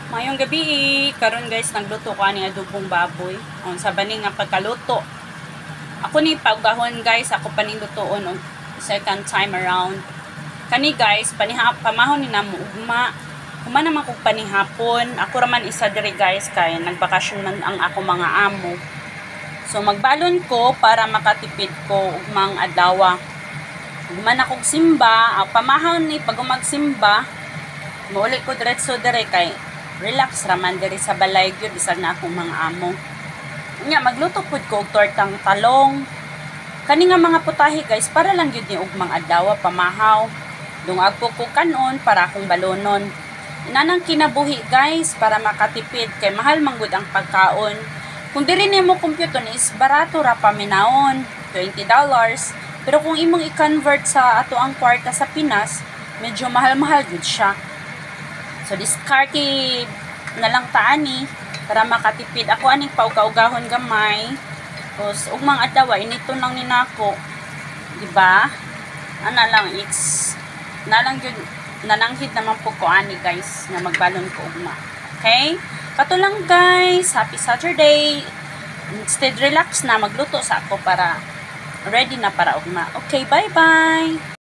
Mayong gabi, karon guys nagluto ko ani adobong baboy. Sa baning nga pagkaluto. Ako ni paugahon guys, ako panindutoon og second time around. Kani guys, pamahon ni namo ugma. Kuma naman kog panihapon. Ako raman isa diri guys kay nagbakasyon man ang ako mga amo. So magbalon ko para makatipid ko og mga adlaw. Ugman akong simba, pamahon ni pag magsimba, mauli ko diretso dire kay relax raman diri sa balay gyud bisag na akong mga amo. Nya magluto pud ko og tortang talong. Kani nga mga putahe guys para lang gyud ni og mga adlaw pamahaw. Dungag ko kanon para akong balonon. Inanang kinabuhi guys para makatipid kay mahal man gud ang pagkaon. Kung diri nimo compute is barato ra paminaon, $20. Pero kung imong i-convert sa ato ang kwarta sa Pinas, medyo mahal-mahal gud siya. So, diskarte na lang taani para makatipid. Ako aning pauga-ugahon gamay. Tapos, ug mga adlaw, inito lang ni nako. Diba? Ana lang, nalanghid naman po ko ani guys, na magbalon ko ugma. Okay? Kato lang guys, happy Saturday. Instead, relax na, magluto sa ako para ready na para ugma. Okay, bye-bye!